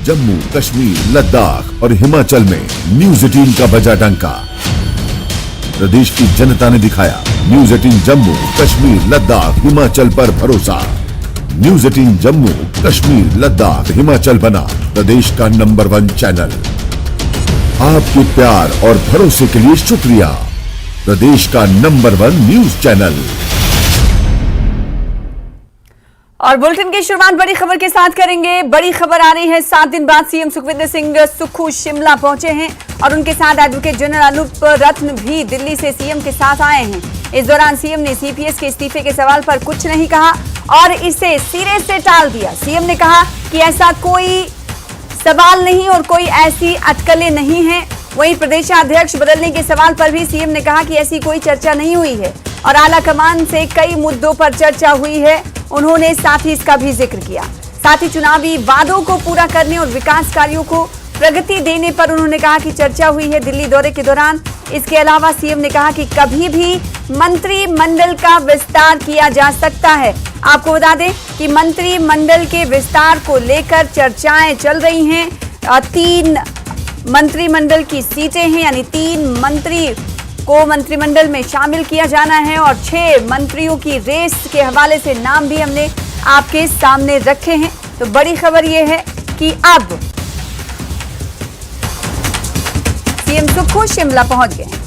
जम्मू, कश्मीर, लद्दाख और हिमाचल में न्यूज 18 का बजा डंका। प्रदेश की जनता ने दिखाया न्यूज 18 जम्मू, कश्मीर, लद्दाख, हिमाचल पर भरोसा। न्यूज 18 जम्मू, कश्मीर, लद्दाख, हिमाचल बना प्रदेश का नंबर 1 चैनल। आपके प्यार और भरोसे के लिए शुक्रिया। प्रदेश का नंबर 1 न्यूज चैनल। और बुलेटिन की शुरुआत बड़ी खबर के साथ करेंगे। बड़ी खबर आ रही है, 7 दिन बाद सीएम सुखविंदर सिंह सुक्खू शिमला पहुंचे हैं और उनके साथ एडवोकेट जनरल अनूप रत्न भी दिल्ली से सीएम के साथ आए हैं। इस दौरान सीएम ने सीपीएस के इस्तीफे के सवाल पर कुछ नहीं कहा और इसे सिरे से टाल दिया। सीएम ने कहा कि ऐसा कोई सवाल नहीं और कोई ऐसी अटकलें नहीं है। वहीं प्रदेशाध्यक्ष बदलने के सवाल पर भी सीएम ने कहा कि ऐसी कोई चर्चा नहीं हुई है और आला कमान से कई मुद्दों पर चर्चा हुई है। उन्होंने साथ ही इसका भी जिक्र किया। साथ ही चुनावी वादों को पूरा करने और विकास कार्यों को प्रगति देने पर उन्होंने कहा कि चर्चा हुई है दिल्ली दौरे के दौरान। इसके अलावा सीएम ने कहा कि कभी भी मंत्रिमंडल का विस्तार किया जा सकता है। आपको बता दें कि मंत्रिमंडल के विस्तार को लेकर चर्चाएं चल रही हैं। 3 मंत्रिमंडल की सीटें हैं, यानी 3 मंत्री को मंत्रिमंडल में शामिल किया जाना है और 6 मंत्रियों की रेस के हवाले से नाम भी हमने आपके सामने रखे हैं। तो बड़ी खबर यह है कि अब सीएम सुक्खू शिमला पहुंच गए हैं।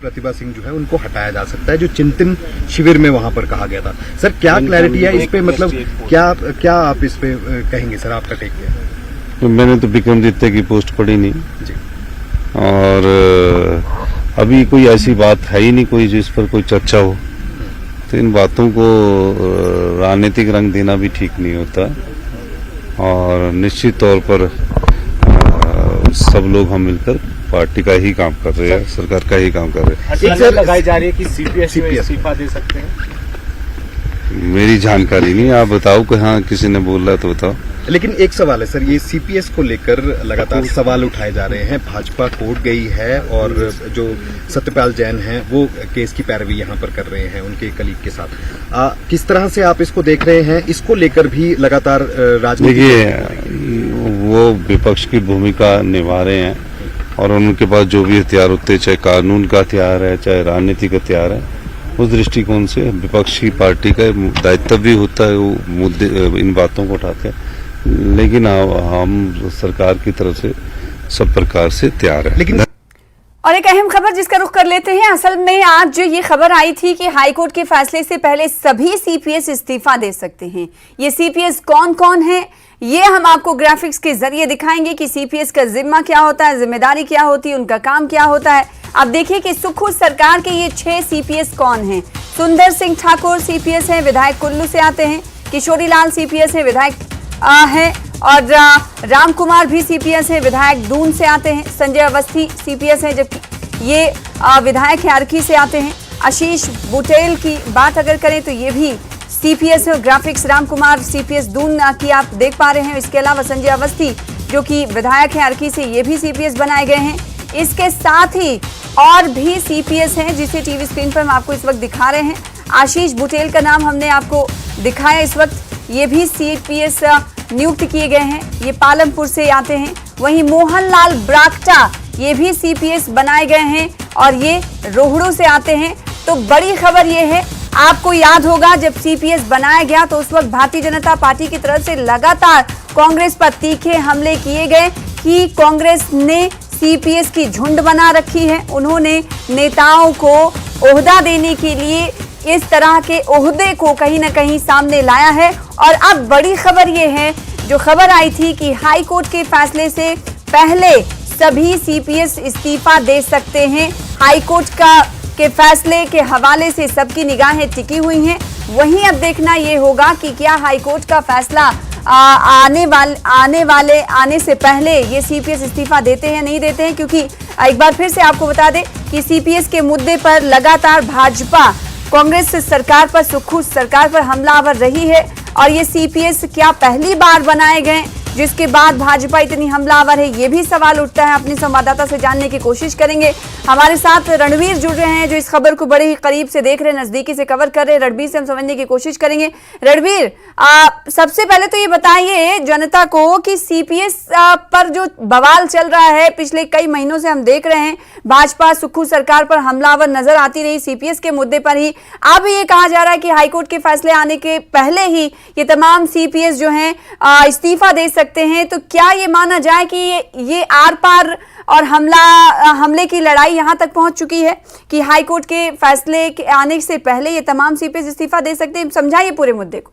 प्रतिभा सिंह जो है उनको हटाया जा सकता है, जो चिंतन शिविर में वहां पर कहा गया था। सर क्या क्लैरिटी है इस पे, मतलब क्या आप इस पे कहेंगे सर, आपका टेक क्या? मैंने तो विक्रमादित्य की पोस्ट पढ़ी नहीं जी, और अभी कोई ऐसी बात है ही नहीं कोई जिस पर कोई चर्चा हो, तो इन बातों को राजनीतिक रंग देना भी ठीक नहीं होता। और निश्चित तौर पर सब लोग हम मिलकर पार्टी का ही काम कर रहे हैं, सरकार का ही काम कर रहे हैं। एक लगाई जा रही है कि सीपीएस में इस्तीफा दे सकते हैं। मेरी जानकारी नहीं, आप बताओ कि हाँ किसी ने बोल रहा है तो बताओ। लेकिन एक सवाल है सर, ये सीपीएस को लेकर लगातार सवाल उठाए जा रहे हैं। भाजपा कोर्ट गई है और जो सत्यपाल जैन हैं वो केस की पैरवी यहाँ पर कर रहे हैं उनके कलीग के साथ। किस तरह से आप इसको देख रहे हैं? इसको लेकर भी लगातार राजनीति, देखिए वो विपक्ष की भूमिका निभा रहे हैं और उनके पास जो भी हथियार होते हैं, चाहे कानून का हथियार है चाहे राजनीतिक हथियार है, उस दृष्टिकोण से विपक्ष की पार्टी का दायित्व भी होता है वो मुद्दे इन बातों को उठाते हैं। लेकिन हम सरकार की तरफ से सब प्रकार से तैयार है। लेकिन और एक अहम खबर जिसका रुख कर लेते हैं। असल में आज जो ये खबर आई थी कि हाईकोर्ट के फैसले से पहले सभी सीपीएस इस्तीफा दे सकते हैं। ये सीपीएस कौन कौन है ये हम आपको ग्राफिक्स के जरिए दिखाएंगे कि सीपीएस का जिम्मा क्या होता है, जिम्मेदारी क्या होती है, उनका काम क्या होता है। अब देखिए कि सुक्खू सरकार के ये 6 सीपीएस कौन हैं। सुंदर सिंह ठाकुर सीपीएस हैं, विधायक कुल्लू से आते हैं। किशोरी लाल सीपीएस है, विधायक है, और राम कुमार भी सीपीएस है, विधायक दून से आते हैं। संजय अवस्थी सीपीएस है, जबकि ये विधायक अर्की से आते हैं। आशीष बुटेल की बात अगर करें तो ये भी सीपीएस है। ग्राफिक्स राम कुमार सीपीएस दून की आप देख पा रहे हैं। इसके अलावा संजय अवस्थी जो कि विधायक है अर्की से, ये भी सीपीएस बनाए गए हैं। इसके साथ ही और भी सीपीएस हैं जिसे टीवी स्क्रीन पर हम आपको इस वक्त दिखा रहे हैं। आशीष बुटेल का नाम हमने आपको दिखाया इस वक्त, ये भी सीपीएस नियुक्त किए गए हैं, ये पालमपुर से आते हैं। वहीं मोहनलाल ब्राक्टा ये भी सीपीएस बनाए गए हैं और ये रोहड़ू से आते हैं। तो बड़ी खबर ये है, आपको याद होगा जब सीपीएस बनाया गया तो उस वक्त भारतीय जनता पार्टी की तरफ से लगातार कांग्रेस पर तीखे हमले किए गए कि कांग्रेस ने सीपीएस की झुंड बना रखी है। उन्होंने नेताओं को ओहदा देने के लिए इस तरह के ओहदे को कहीं ना कहीं सामने लाया है। और अब बड़ी खबर ये है, जो खबर आई थी कि हाई कोर्ट के फैसले से पहले सभी सीपीएस इस्तीफा दे सकते हैं। हाई कोर्ट के फैसले के हवाले से सबकी निगाहें टिकी हुई हैं। वहीं अब देखना ये होगा कि क्या हाई कोर्ट का फैसला आने से पहले ये सीपीएस इस्तीफा देते हैं नहीं देते हैं, क्योंकि एक बार फिर से आपको बता दें कि सीपीएस के मुद्दे पर लगातार भाजपा कांग्रेस सरकार पर, सुक्खू सरकार पर हमलावर रही है। और ये सीपीएस क्या पहली बार बनाए गए जिसके बाद भाजपा इतनी हमलावर है, ये भी सवाल उठता है। अपनी संवाददाता से जानने की कोशिश करेंगे। हमारे साथ रणवीर जुड़ रहे हैं, जो इस खबर को बड़े ही करीब से देख रहे हैं, नजदीकी से कवर कर रहे हैं। रणवीर से हम समझने की कोशिश करेंगे। रणवीर, सबसे पहले तो ये बताइए जनता को कि सीपीएस पर जो बवाल चल रहा है, पिछले कई महीनों से हम देख रहे हैं, भाजपा सुक्खू सरकार पर हमलावर नजर आती रही सीपीएस के मुद्दे पर ही। अब ये कहा जा रहा है कि हाईकोर्ट के फैसले आने के पहले ही ये तमाम सीपीएस जो हैं इस्तीफा दे सकते हैं। तो क्या ये माना जाए कि ये आर पार और हमले की लड़ाई यहां तक पहुंच चुकी है कि हाईकोर्ट के फैसले के आने से पहले ये तमाम सीपीएस इस्तीफा दे सकते हैं? समझाइए पूरे मुद्दे को।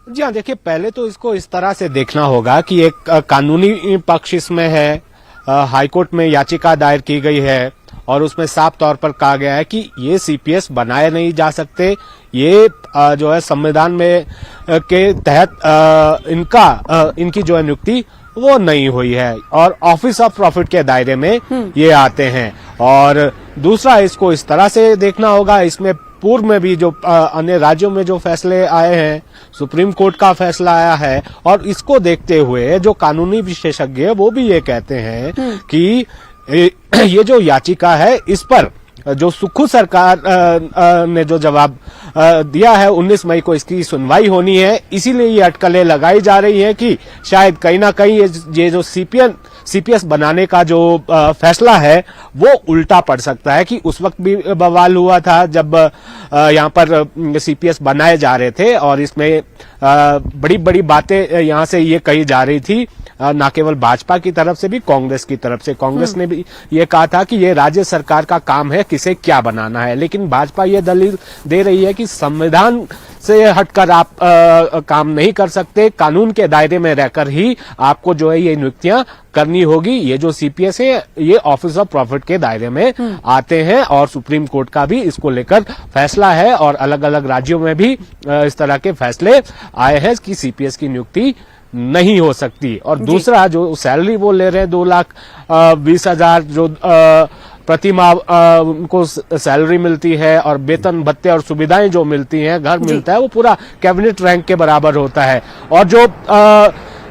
जी हाँ, देखिए, पहले तो इसको इस तरह से देखना होगा कि एक कानूनी पक्ष इसमें है। हाईकोर्ट में याचिका दायर की गई है और उसमें साफ तौर पर कहा गया है कि ये सीपीएस बनाए नहीं जा सकते। ये जो है संविधान में के तहत इनकी जो है नियुक्ति वो नहीं हुई है और ऑफिस ऑफ प्रॉफिट के दायरे में ये आते हैं। और दूसरा, इसको इस तरह से देखना होगा, इसमें पूर्व में भी जो अन्य राज्यों में जो फैसले आए हैं, सुप्रीम कोर्ट का फैसला आया है, और इसको देखते हुए जो कानूनी विशेषज्ञ है वो भी ये कहते हैं कि ये जो याचिका है, इस पर जो सुक्खू सरकार ने जो जवाब दिया है, 19 मई को इसकी सुनवाई होनी है। इसीलिए ये अटकलें लगाई जा रही है कि शायद कहीं ना कहीं ये जो सीपीएस बनाने का जो फैसला है वो उल्टा पड़ सकता है कि उस वक्त भी बवाल हुआ था जब यहाँ पर सीपीएस बनाए जा रहे थे और इसमें बड़ी बड़ी बातें यहाँ से ये कही जा रही थी, ना केवल भाजपा की तरफ से भी, कांग्रेस की तरफ से। कांग्रेस ने भी ये कहा था कि ये राज्य सरकार का काम है किसे क्या बनाना है, लेकिन भाजपा ये दलील दे रही है कि संविधान से हटकर आप काम नहीं कर सकते, कानून के दायरे में रहकर ही आपको जो है ये नियुक्तियां करनी होगी। ये जो सीपीएस है ये ऑफिस ऑफ प्रॉफिट के दायरे में आते हैं और सुप्रीम कोर्ट का भी इसको लेकर फैसला है और अलग अलग राज्यों में भी इस तरह के फैसले आए हैं कि सीपीएस की नियुक्ति नहीं हो सकती। और दूसरा, जो सैलरी वो ले रहे हैं 2,20,000 जो प्रति माह उनको सैलरी मिलती है और वेतन भत्ते और सुविधाएं जो मिलती हैं, घर मिलता है, वो पूरा कैबिनेट रैंक के बराबर होता है। और जो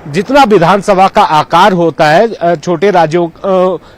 जितना विधानसभा का आकार होता है, छोटे राज्यों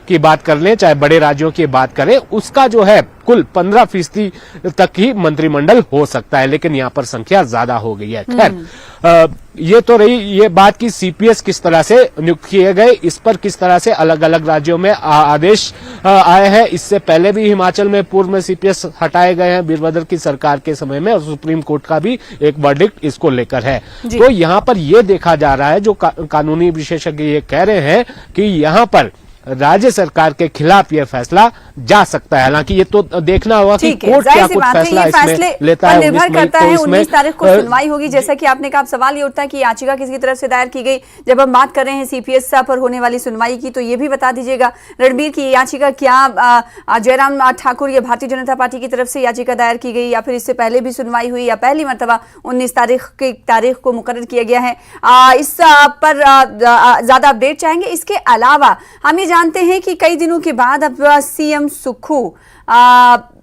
की बात कर लें चाहे बड़े राज्यों की बात करें, उसका जो है कुल 15% तक ही मंत्रिमंडल हो सकता है, लेकिन यहाँ पर संख्या ज्यादा हो गई है। खैर, ये तो रही ये बात कि सीपीएस किस तरह से नियुक्त किए गए, इस पर किस तरह से अलग अलग राज्यों में आदेश आए हैं। इससे पहले भी हिमाचल में पूर्व में सीपीएस हटाए गए हैं वीरभद्र की सरकार के समय में, और सुप्रीम कोर्ट का भी एक वर्डिक्ट इसको लेकर है। तो यहाँ पर यह देखा जा रहा है, जो कानूनी विशेषज्ञ ये कह रहे हैं कि यहाँ पर राज्य सरकार के खिलाफ यह फैसला जा सकता है। हालांकि ये तो देखना होगा कि कोर्ट क्या कुछ फैसला इसमें लेता है। निर्भर करता है, 19 तारीख को सुनवाई होगी। जैसा कि आपने कहा, सवाल ये उठता है कि याचिका किसकी तरफ से दायर की गई। जब हम बात कर रहे हैं सीपीएस पर होने वाली सुनवाई की, तो ये भी बता दीजिएगा रणबीर की याचिका क्या जयराम ठाकुर या भारतीय जनता पार्टी की तरफ से याचिका दायर की गई, या फिर इससे पहले भी सुनवाई हुई, या पहली मर्तबा 19 तारीख को मुकर्रर किया गया है? इस पर ज्यादा अपडेट चाहेंगे। इसके अलावा हम ये जानते हैं कि कई दिनों के बाद अब सीएम सुक्खू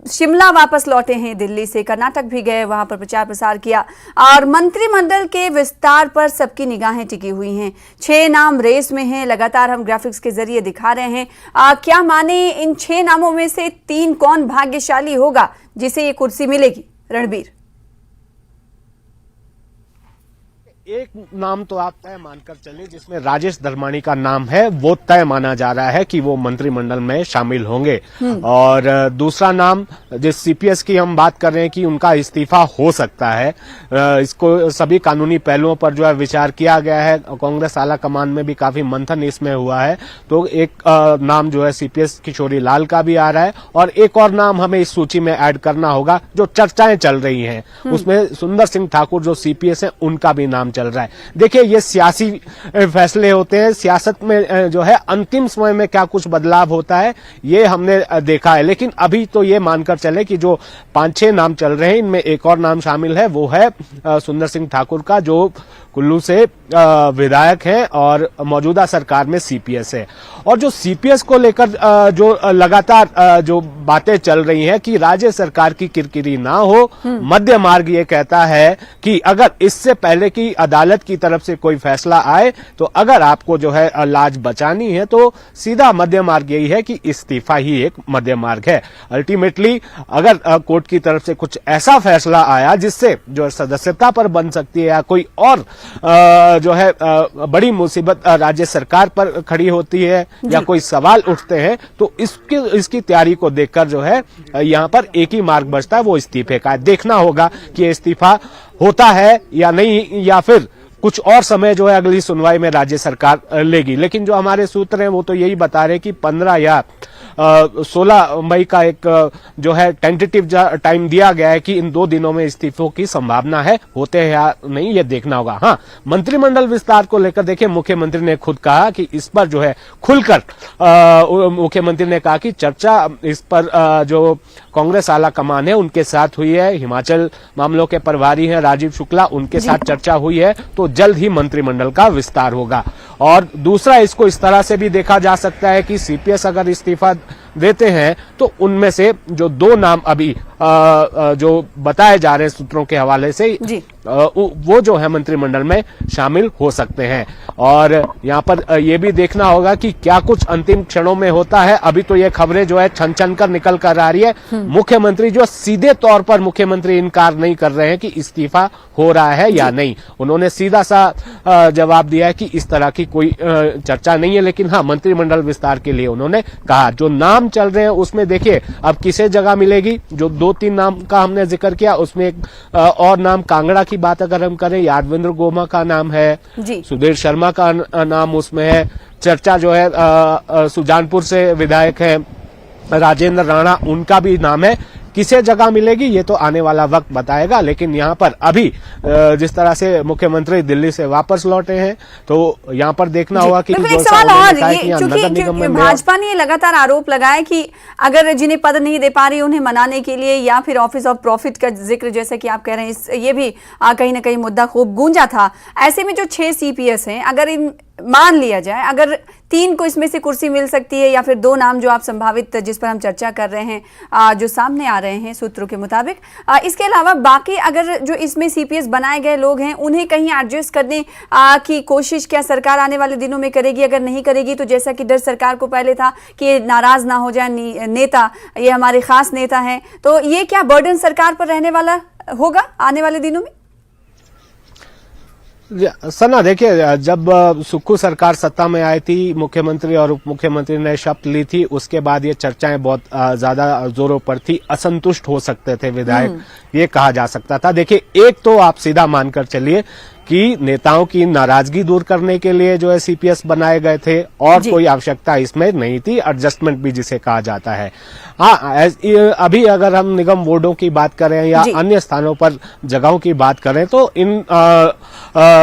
शिमला वापस लौटे हैं दिल्ली से, कर्नाटक भी गए, वहां पर प्रचार प्रसार किया और मंत्रिमंडल के विस्तार पर सबकी निगाहें टिकी हुई हैं। 6 नाम रेस में हैं, लगातार हम ग्राफिक्स के जरिए दिखा रहे हैं। क्या माने इन 6 नामों में से 3 कौन भाग्यशाली होगा जिसे ये कुर्सी मिलेगी? रणबीर, एक नाम तो आप तय मानकर चले, जिसमें राजेश धर्माणी का नाम है, वो तय माना जा रहा है कि वो मंत्रिमंडल में शामिल होंगे। और दूसरा नाम, जिस सीपीएस की हम बात कर रहे हैं कि उनका इस्तीफा हो सकता है, इसको सभी कानूनी पहलुओं पर जो है विचार किया गया है। कांग्रेस आला कमान में भी काफी मंथन इसमें हुआ है। तो एक नाम जो है सीपीएस किशोरी लाल का भी आ रहा है, और एक और नाम हमें इस सूची में ऐड करना होगा, जो चर्चाएं चल रही हैं उसमें सुंदर सिंह ठाकुर जो सीपीएस है, उनका भी नाम चल रहा है। देखिए, ये सियासी फैसले होते हैं, सियासत में जो है अंतिम समय में क्या कुछ बदलाव होता है ये हमने देखा है। लेकिन अभी तो ये मानकर चले कि जो 5-6 नाम चल रहे हैं, इनमें एक और नाम शामिल है, वो है सुंदर सिंह ठाकुर का, जो कुल्लू से विधायक हैं और मौजूदा सरकार में सीपीएस है। और जो सीपीएस को लेकर जो लगातार जो बातें चल रही हैं कि राज्य सरकार की किरकिरी ना हो, मध्य मार्ग ये कहता है कि अगर इससे पहले की अदालत की तरफ से कोई फैसला आए तो अगर आपको जो है लाज बचानी है तो सीधा मध्य मार्ग यही है कि इस्तीफा ही एक मध्य मार्ग है। अल्टीमेटली अगर कोर्ट की तरफ से कुछ ऐसा फैसला आया जिससे जो सदस्यता पर बन सकती है या कोई और जो है बड़ी मुसीबत राज्य सरकार पर खड़ी होती है या कोई सवाल उठते हैं तो इसकी तैयारी को देखकर जो है यहाँ पर एक ही मार्ग बचता है, वो इस्तीफे का। देखना होगा कि इस्तीफा होता है या नहीं, या फिर कुछ और समय जो है अगली सुनवाई में राज्य सरकार लेगी। लेकिन जो हमारे सूत्र हैं वो तो यही बता रहे कि 15 या 16 मई का एक जो है टेंटेटिव टाइम दिया गया है कि इन 2 दिनों में इस्तीफों की संभावना है, होते हैं या नहीं ये देखना होगा। हाँ, मंत्रिमंडल विस्तार को लेकर देखिए मुख्यमंत्री ने खुद कहा कि इस पर जो है खुलकर मुख्यमंत्री ने कहा कि चर्चा इस पर जो कांग्रेस आला कमान है उनके साथ हुई है, हिमाचल मामलों के प्रभारी हैं राजीव शुक्ला, उनके साथ चर्चा हुई है, तो जल्द ही मंत्रिमंडल का विस्तार होगा। और दूसरा, इसको इस तरह से भी देखा जा सकता है कि सीपीएस अगर इस्तीफा देते हैं तो उनमें से जो 2 नाम अभी जो बताए जा रहे हैं सूत्रों के हवाले से वो जो है मंत्रिमंडल में शामिल हो सकते हैं। और यहाँ पर ये भी देखना होगा कि क्या कुछ अंतिम क्षणों में होता है। अभी तो ये खबरें जो है छन छन कर निकल कर आ रही है। मुख्यमंत्री जो सीधे तौर पर मुख्यमंत्री इनकार नहीं कर रहे हैं कि इस्तीफा हो रहा है या नहीं, उन्होंने सीधा सा जवाब दिया है कि इस तरह की कोई चर्चा नहीं है। लेकिन हाँ, मंत्रिमंडल विस्तार के लिए उन्होंने कहा जो नाम चल रहे हैं उसमें देखिए अब किसे जगह मिलेगी। जो 2-3 नाम का हमने जिक्र किया उसमें एक और नाम कांगड़ा की बात अगर हम करें, यादवेंद्र गोमा का नाम है, सुधीर शर्मा का नाम उसमें है। चर्चा जो है सुजानपुर से विधायक है राजेंद्र राणा, उनका भी नाम है। किसे जगह मिलेगी ये तो आने वाला वक्त बताएगा। लेकिन यहाँ पर अभी जिस तरह से मुख्यमंत्री दिल्ली से वापस लौटे हैं तो यहाँ पर देखना होगा कि एक सवाल और क्योंकि भाजपा ने लगातार आरोप लगाया कि अगर जिन्हें पद नहीं दे पा रही उन्हें मनाने के लिए या फिर ऑफिस ऑफ प्रॉफिट का जिक्र जैसा कि आप कह रहे हैं, ये भी कहीं ना कहीं मुद्दा खूब गूंजा था। ऐसे में जो 6 सीपीएस हैं, अगर इन मान लिया जाए अगर 3 को इसमें से कुर्सी मिल सकती है या फिर 2 नाम जो आप संभावित जिस पर हम चर्चा कर रहे हैं जो सामने आ रहे हैं सूत्रों के मुताबिक, इसके अलावा बाकी अगर जो इसमें सीपीएस बनाए गए लोग हैं उन्हें कहीं एडजस्ट करने की कोशिश क्या सरकार आने वाले दिनों में करेगी? अगर नहीं करेगी तो जैसा कि डर सरकार को पहले था कि नाराज ना हो जाए नेता, ये हमारे खास नेता हैं, तो ये क्या बर्डन सरकार पर रहने वाला होगा आने वाले दिनों में? सना देखिए, जब सुक्खू सरकार सत्ता में आई थी, मुख्यमंत्री और उप मुख्यमंत्री ने शपथ ली थी, उसके बाद ये चर्चाएं बहुत ज्यादा जोरों पर थी। असंतुष्ट हो सकते थे विधायक, ये कहा जा सकता था। देखिए, एक तो आप सीधा मानकर चलिए कि नेताओं की नाराजगी दूर करने के लिए जो है सीपीएस बनाए गए थे और कोई आवश्यकता इसमें नहीं थी, एडजस्टमेंट भी जिसे कहा जाता है। हाँ, अभी अगर हम निगम बोर्डों की बात करें या अन्य स्थानों पर जगहों की बात करें तो इन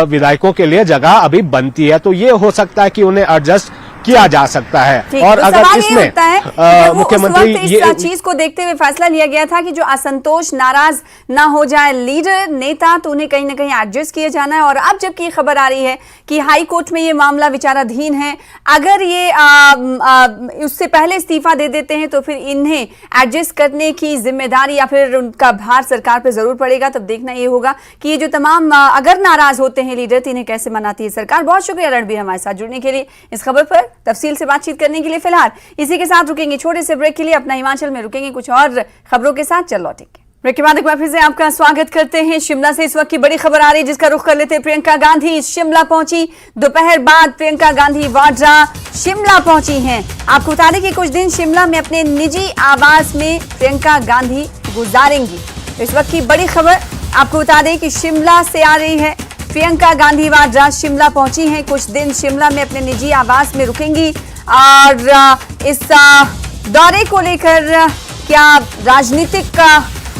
विधायकोों के लिए जगह अभी बनती है, तो ये हो सकता है कि उन्हें एडजस्ट किया जा सकता है। और तो अगर इसमें मुख्यमंत्री इस चीज को देखते हुए फैसला लिया गया था कि जो असंतोष नाराज ना हो जाए लीडर नेता, तो उन्हें कहीं ना कहीं एडजस्ट किया जाना है। और अब जबकि खबर आ रही है कि हाई कोर्ट में ये मामला विचाराधीन है, अगर ये उससे पहले इस्तीफा दे देते हैं तो फिर इन्हें एडजस्ट करने की जिम्मेदारी या फिर उनका भार सरकार पर जरूर पड़ेगा। तब देखना ये होगा कि ये जो तमाम अगर नाराज होते हैं लीडर तो इन्हें कैसे मनाती है सरकार। बहुत शुक्रिया रणबीर हमारे साथ जुड़ने के लिए, इस खबर पर तफसील से बातचीत करने के लिए। फिलहाल इसी के साथ रुकेंगे छोटे से ब्रेक के लिए, अपना हिमाचल में रुकेंगे कुछ और खबरों के साथ, चल लौटेंगे। ब्रेक के बाद एक बार फिर से आपका स्वागत करते हैं। शिमला से इस वक्त की बड़ी खबर आ रही है जिसका रुख कर लेते हैं। प्रियंका गांधी शिमला पहुंची, दोपहर बाद प्रियंका गांधी वाड्रा शिमला पहुंची हैं। आपको बता दें कि कुछ दिन शिमला में अपने निजी आवास में प्रियंका गांधी गुजारेंगी। इस वक्त की बड़ी खबर आपको बता दें कि शिमला से आ रही है। प्रियंका गांधी वाड्रा शिमला पहुंची हैं, कुछ दिन शिमला में अपने निजी आवास में रुकेंगी। और इस दौरे को लेकर क्या राजनीतिक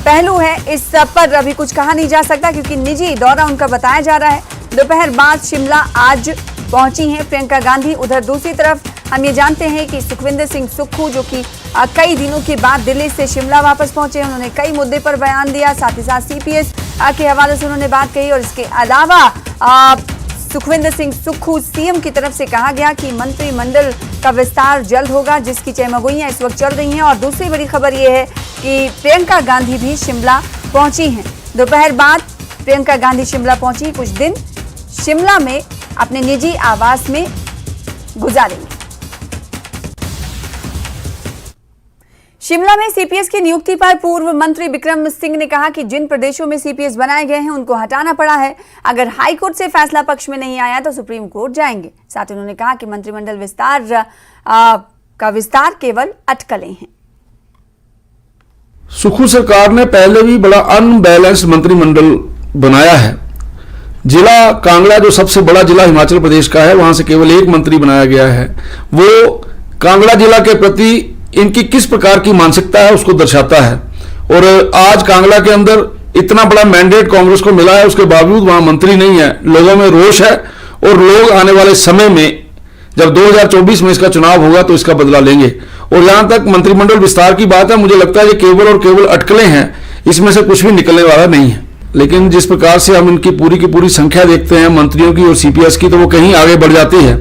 पहलू है इस पर अभी कुछ कहा नहीं जा सकता क्योंकि निजी दौरा उनका बताया जा रहा है। दोपहर बाद शिमला आज पहुंची हैं प्रियंका गांधी। उधर दूसरी तरफ हम ये जानते हैं कि सुखविंदर सिंह सुक्खू जो कि कई दिनों के बाद दिल्ली से शिमला वापस पहुंचे, उन्होंने कई मुद्दे पर बयान दिया, साथ ही साथ सीपीएस के हवाले से उन्होंने बात कही और इसके अलावा सुखविंदर सिंह सुक्खू सीएम की तरफ से कहा गया कि मंत्रिमंडल का विस्तार जल्द होगा, जिसकी चहमगोइयां इस वक्त चल रही हैं। और दूसरी बड़ी खबर यह है कि प्रियंका गांधी भी शिमला पहुंची हैं। दोपहर बाद प्रियंका गांधी शिमला पहुंची, कुछ दिन शिमला में अपने निजी आवास में गुजारेंगे। शिमला में सीपीएस की नियुक्ति पर पूर्व मंत्री बिक्रम सिंह ने कहा कि जिन प्रदेशों में सीपीएस बनाए गए हैं उनको हटाना पड़ा है। अगर हाई कोर्ट से फैसला पक्ष में नहीं आया तो सुप्रीम कोर्ट जाएंगे। साथ ही उन्होंने कहा कि मंत्रिमंडल का विस्तार केवल अटकलें हैं। सुक्खू सरकार ने पहले भी बड़ा अनबैलेंस्ड मंत्रिमंडल बनाया है। जिला कांगड़ा जो सबसे बड़ा जिला हिमाचल प्रदेश का है, वहां से केवल एक मंत्री बनाया गया है। वो कांगड़ा जिला के प्रति इनकी किस प्रकार की मानसिकता है उसको दर्शाता है। और आज कांगड़ा के अंदर इतना बड़ा मैंडेट कांग्रेस को मिला है, उसके बावजूद वहां मंत्री नहीं है। लोगों में रोष है और लोग आने वाले समय में जब 2024 में इसका चुनाव होगा तो इसका बदला लेंगे। और जहां तक मंत्रिमंडल विस्तार की बात है, मुझे लगता है ये केवल और केवल अटकलें हैं, इसमें से कुछ भी निकलने वाला नहीं है। लेकिन जिस प्रकार से हम इनकी पूरी की पूरी संख्या देखते हैं मंत्रियों की और सीपीएस की, तो वो कहीं आगे बढ़ जाती है।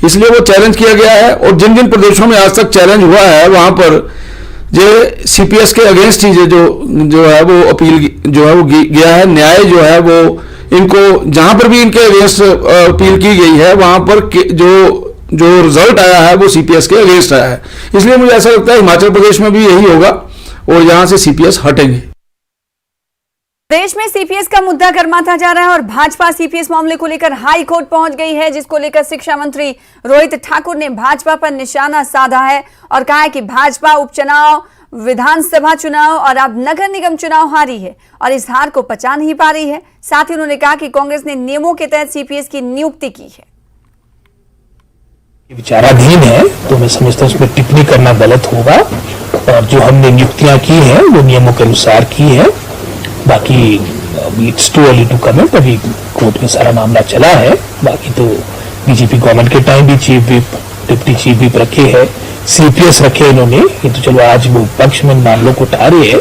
इसलिए वो चैलेंज किया गया है। और जिन जिन प्रदेशों में आज तक चैलेंज हुआ है वहां पर जो सीपीएस के अगेंस्ट चीजें जो है वो अपील जो है वो गया है, न्याय जो है वो इनको जहां पर भी इनके अगेंस्ट अपील की गई है वहां पर जो रिजल्ट आया है वो सीपीएस के अगेंस्ट आया है। इसलिए मुझे ऐसा लगता है हिमाचल प्रदेश में भी यही होगा और यहां से सीपीएस हटेंगे। देश में सीपीएस का मुद्दा गर्माता जा रहा है और भाजपा सीपीएस मामले को लेकर हाई कोर्ट पहुंच गई है, जिसको लेकर शिक्षा मंत्री रोहित ठाकुर ने भाजपा पर निशाना साधा है और कहा है कि भाजपा उपचुनाव, विधानसभा चुनाव और अब नगर निगम चुनाव हारी है और इस हार को पचा नहीं पा रही है। साथ ही उन्होंने कहा कि कांग्रेस ने नियमों के तहत सीपीएस की नियुक्ति की है। विचाराधीन है तो मैं समझता हूं उसमें टिप्पणी करना गलत होगा और जो हमने नियुक्तियां की हैं वो नियमों के अनुसार की है। बाकी it's too early to comment, अभी कोर्ट में सारा मामला चला है। बाकी तो बीजेपी गवर्नमेंट के टाइम भी chief whip, deputy chief whip रखे हैं, सीपीएस रखे इन्होंने। ये तो चलो आज वो पक्ष में मामलों को उठा रहे हैं,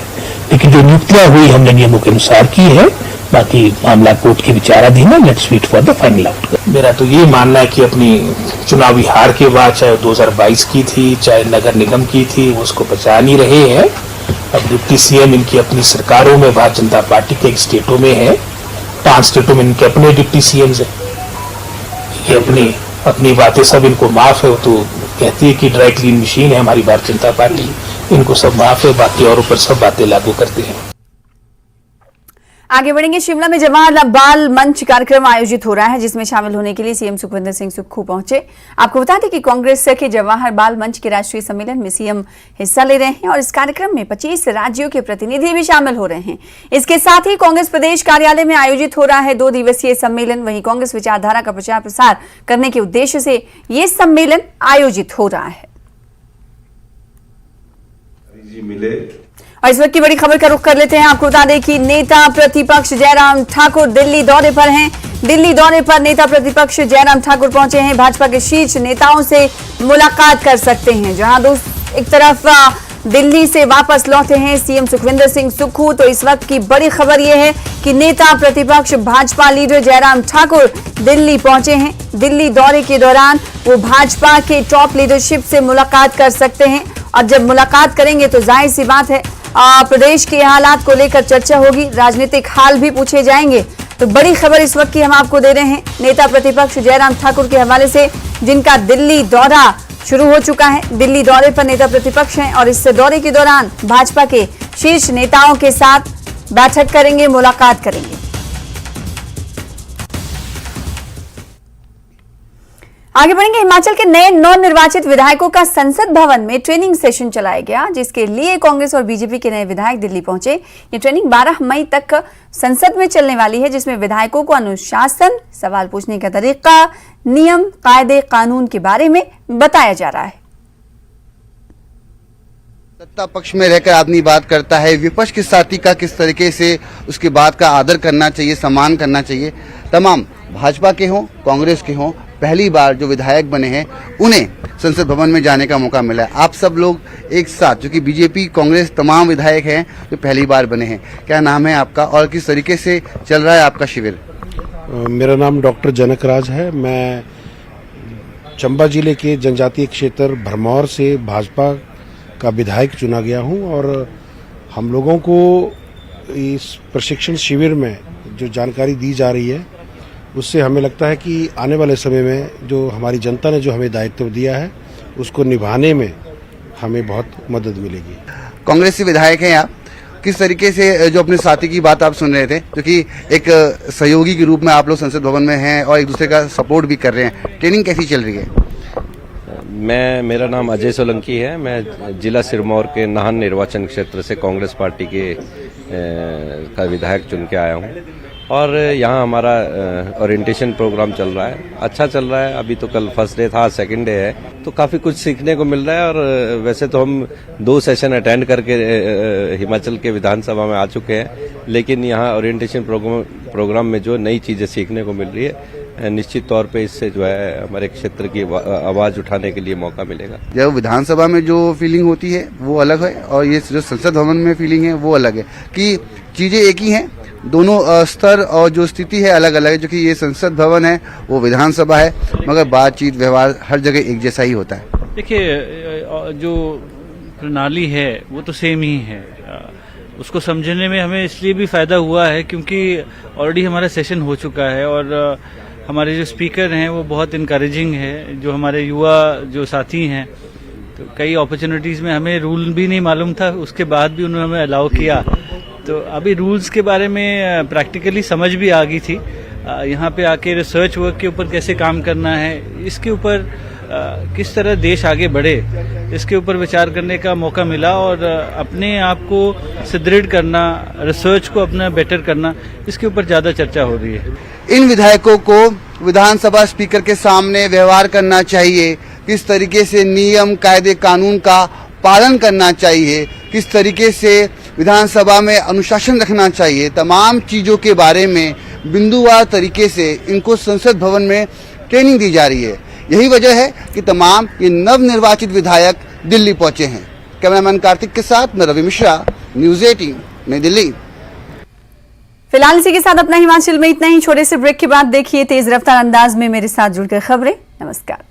लेकिन जो नियुक्तियां हुई हमने नियमों के अनुसार की है। बाकी मामला कोर्ट की विचाराधीन है। Let's wait for the final outcome. मेरा तो ये मानना है कि अपनी चुनावी हार के बाद, चाहे 2022 की थी चाहे नगर निगम की थी, उसको बचा नहीं रहे हैं। अब डिप्टी सीएम इनकी अपनी सरकारों में भारतीय जनता पार्टी के स्टेटों में है, 5 स्टेटों में इनके अपने डिप्टी सीएम है। ये अपनी बातें सब इनको माफ है। वो तो कहती है कि ड्राई क्लीन मशीन है हमारी भारतीय जनता पार्टी, इनको सब माफ है, बाकी और ऊपर सब बातें लागू करते हैं। आगे बढ़ेंगे। शिमला में जवाहरलाल बाल मंच कार्यक्रम आयोजित हो रहा है, जिसमें शामिल होने के लिए सीएम सुखविंदर सिंह सुक्खू पहुंचे। आपको बता दें कि कांग्रेस के जवाहर बाल मंच के राष्ट्रीय सम्मेलन में सीएम हिस्सा ले रहे हैं और इस कार्यक्रम में 25 राज्यों के प्रतिनिधि भी शामिल हो रहे हैं। इसके साथ ही कांग्रेस प्रदेश कार्यालय में आयोजित हो रहा है 2 दिवसीय सम्मेलन। वहीं कांग्रेस विचारधारा का प्रचार प्रसार करने के उद्देश्य से ये सम्मेलन आयोजित हो रहा है। और इस वक्त की बड़ी खबर का रुख कर लेते हैं। आपको बता दें कि नेता प्रतिपक्ष जयराम ठाकुर दिल्ली दौरे पर हैं। दिल्ली दौरे पर नेता प्रतिपक्ष जयराम ठाकुर पहुंचे हैं। भाजपा के शीर्ष नेताओं से मुलाकात कर सकते हैं। जहां एक तरफ दिल्ली से वापस लौटे हैं सीएम सुखविंदर सिंह सुक्खू, तो इस वक्त की बड़ी खबर यह है कि नेता प्रतिपक्ष भाजपा लीडर जयराम ठाकुर दिल्ली पहुंचे हैं। दिल्ली दौरे के दौरान वो भाजपा के टॉप लीडरशिप से मुलाकात कर सकते हैं और जब मुलाकात करेंगे तो जाहिर सी बात है प्रदेश के हालात को लेकर चर्चा होगी, राजनीतिक हाल भी पूछे जाएंगे। तो बड़ी खबर इस वक्त की हम आपको दे रहे हैं नेता प्रतिपक्ष जयराम ठाकुर के हवाले से, जिनका दिल्ली दौरा शुरू हो चुका है। दिल्ली दौरे पर नेता प्रतिपक्ष हैं और इस दौरे के दौरान भाजपा के शीर्ष नेताओं के साथ बैठक करेंगे, मुलाकात करेंगे। आगे बढ़ेंगे। हिमाचल के नए नवनिर्वाचित विधायकों का संसद भवन में ट्रेनिंग सेशन चलाया गया, जिसके लिए कांग्रेस और बीजेपी के नए विधायक दिल्ली पहुंचे। ये ट्रेनिंग 12 मई तक संसद में चलने वाली है, जिसमें विधायकों को अनुशासन, सवाल पूछने का तरीका, नियम, कायदे, कानून के बारे में बताया जा रहा है। सत्ता पक्ष में रहकर आदमी बात करता है, विपक्ष के साथी का किस तरीके से उसकी बात का आदर करना चाहिए, सम्मान करना चाहिए। तमाम भाजपा के हों, कांग्रेस के हों, पहली बार जो विधायक बने हैं उन्हें संसद भवन में जाने का मौका मिला है। आप सब लोग एक साथ, जो कि बीजेपी, कांग्रेस तमाम विधायक हैं जो पहली बार बने हैं, क्या नाम है आपका और किस तरीके से चल रहा है आपका शिविर? मेरा नाम डॉक्टर जनकराज है। मैं चंबा जिले के जनजातीय क्षेत्र भरमौर से भाजपा का विधायक चुना गया हूं और हम लोगों को इस प्रशिक्षण शिविर में जो जानकारी दी जा रही है उससे हमें लगता है कि आने वाले समय में जो हमारी जनता ने जो हमें दायित्व दिया है उसको निभाने में हमें बहुत मदद मिलेगी। कांग्रेस से विधायक हैं आप, किस तरीके से जो अपने साथी की बात आप सुन रहे थे, क्योंकि एक सहयोगी के रूप में आप लोग संसद भवन में हैं और एक दूसरे का सपोर्ट भी कर रहे हैं, ट्रेनिंग कैसी चल रही है? मेरा नाम अजय सोलंकी है। मैं जिला सिरमौर के नाहन निर्वाचन क्षेत्र से कांग्रेस पार्टी के का विधायक चुन के आया हूं और यहां हमारा ओरिएंटेशन प्रोग्राम चल रहा है, अच्छा चल रहा है। अभी तो कल फर्स्ट डे था, सेकंड डे है, तो काफ़ी कुछ सीखने को मिल रहा है। और वैसे तो हम 2 सेशन अटेंड करके हिमाचल के विधानसभा में आ चुके हैं, लेकिन यहाँ ओरिएंटेशन प्रोग्राम में जो नई चीज़ें सीखने को मिल रही है, निश्चित तौर पे इससे जो है हमारे क्षेत्र की आवाज़ उठाने के लिए मौका मिलेगा। जब विधानसभा में जो फीलिंग होती है वो अलग है और ये जो संसद भवन में फीलिंग है वो अलग है, कि चीज़ें एक ही हैं, दोनों स्तर और जो स्थिति है अलग अलग है। जो कि ये संसद भवन है वो विधानसभा है, मगर बातचीत व्यवहार हर जगह एक जैसा ही होता है। देखिए, जो प्रणाली है वो तो सेम ही है। उसको समझने में हमें इसलिए भी फायदा हुआ है क्योंकि ऑलरेडी हमारा सेशन हो चुका है और हमारे जो स्पीकर हैं वो बहुत इनकरेजिंग है। जो हमारे युवा जो साथी हैं, तो कई अपॉर्चुनिटीज़ में हमें रूल भी नहीं मालूम था, उसके बाद भी उन्होंने हमें अलाउ किया। तो अभी रूल्स के बारे में प्रैक्टिकली समझ भी आ गई थी। यहाँ पे आके रिसर्च वर्क के ऊपर कैसे काम करना है, इसके ऊपर किस तरह देश आगे बढ़े, इसके ऊपर विचार करने का मौका मिला और अपने आप को सुदृढ़ करना, रिसर्च को अपना बेटर करना, इसके ऊपर ज़्यादा चर्चा हो रही है। इन विधायकों को विधानसभा स्पीकर के सामने व्यवहार करना चाहिए, किस तरीके से नियम कायदे कानून का पालन करना चाहिए, किस तरीके से विधानसभा में अनुशासन रखना चाहिए, तमाम चीज़ों के बारे में बिंदुवार तरीके से इनको संसद भवन में ट्रेनिंग दी जा रही है। यही वजह है कि तमाम ये नवनिर्वाचित विधायक दिल्ली पहुंचे हैं। कैमरामैन कार्तिक के साथ मैं रवि मिश्रा, न्यूज़ 18 नई दिल्ली। फिलहाल इसी के साथ अपना हिमाचल में इतना ही। छोटे से ब्रेक के बाद देखिए तेज रफ्तार अंदाज में मेरे साथ जुड़कर खबरें। नमस्कार।